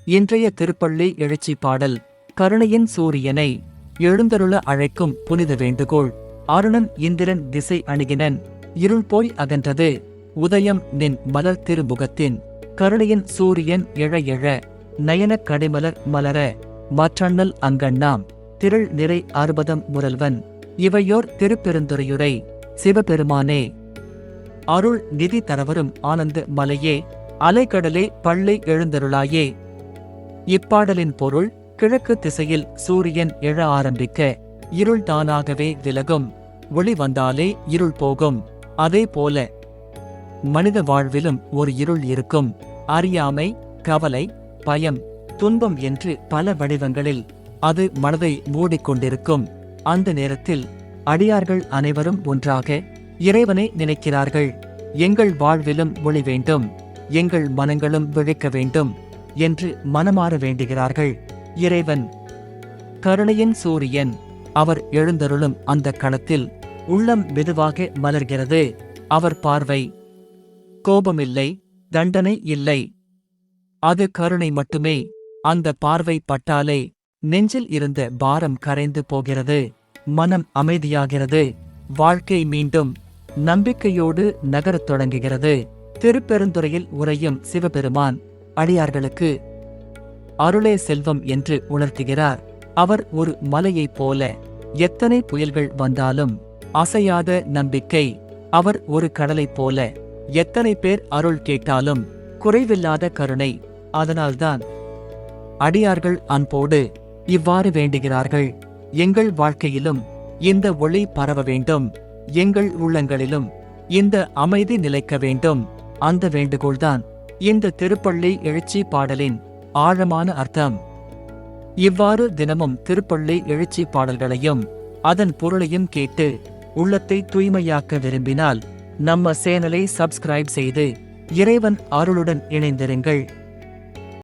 இன்றைய திருப்பள்ளி எழுச்சி பாடல். கருணையின் சூரியனை எழுந்தருள அழைக்கும் புனித வேண்டுகோள். அருணன் இந்திரன் திசை அணுகினன், இருள் போய் அகன்றது, உதயம் நின் மலர் திருமுகத்தின். கருணையின் சூரியன் எழ எழ, நயனக் கடைமலர் மலர, மற்றண்ணல் அங்கண்ணாம், திரள் நிறை அறுபதம் முதல்வன். இவையோர் திருப்பெருந்துறையுரை சிவபெருமானே. அருள் நிதி தரவரும் ஆனந்த மலையே, அலைக்கடலே பள்ளி எழுந்தருளாயே. இப்பாடலின் பொருள்: கிழக்கு திசையில் சூரியன் எழ ஆரம்பிக்க இருள் தானாகவே விலகும், ஒளி வந்தாலே இருள் போகும். அதே போல மனித வாழ்விலும் ஒரு இருள் இருக்கும். அறியாமை, கவலை, பயம், துன்பம் என்று பல வடிவங்களில் அது மனதை மூடிக்கொண்டிருக்கும். அந்த நேரத்தில் அடியார்கள் அனைவரும் ஒன்றாக இறைவனை நினைக்கிறார்கள். எங்கள் வாழ்விலும் ஒளி வேண்டும், எங்கள் மனங்களும் விழிக்க வேண்டும் என்று மனமாற வேண்டுகிறார்கள். இறைவன் கருணையின் சூரியன். அவர் எழுந்தருளும் அந்த களத்தில் உள்ளம் மெதுவாக மலர்கிறது. அவர் பார்வை கோபமில்லை, தண்டனை இல்லை, அது கருணை மட்டுமே. அந்த பார்வை பட்டாலே நெஞ்சில் இருந்த பாரம் கரைந்து போகிறது, மனம் அமைதியாகிறது, வாழ்க்கை மீண்டும் நம்பிக்கையோடு நகரத் தொடங்குகிறது. திருப்பெருந்துறையில் உறையும் சிவபெருமான் அடியார்களுக்கு அருளே செல்வம் என்று உணர்த்துகிறார். அவர் ஒரு மலையைப் போல, எத்தனை புயல்கள் வந்தாலும் அசையாத நம்பிக்கை. அவர் ஒரு கடலைப் போல, எத்தனை பேர் அருள் கேட்டாலும் குறைவில்லாத கருணை. அதனால்தான் அடியார்கள் அன்போடு இவ்வாறு வேண்டுகிறார்கள்: எங்கள் வாழ்க்கையிலும் இந்த ஒளி பரவ வேண்டும், எங்கள் உள்ளங்களிலும் இந்த அமைதி நிலைக்க வேண்டும். அந்த வேண்டுகோள்தான் இந்த திருப்பள்ளி எழுச்சி பாடலின் ஆழமான அர்த்தம். இவ்வாறு தினமும் திருப்பள்ளி எழுச்சி பாடல்களையும் அதன் பொருளையும் கேட்டு உள்ளத்தை தூய்மையாக்க விரும்பினால் நம்ம சேனலை சப்ஸ்கிரைப் செய்து இறைவன் அருளுடன் இணைந்திருங்கள்.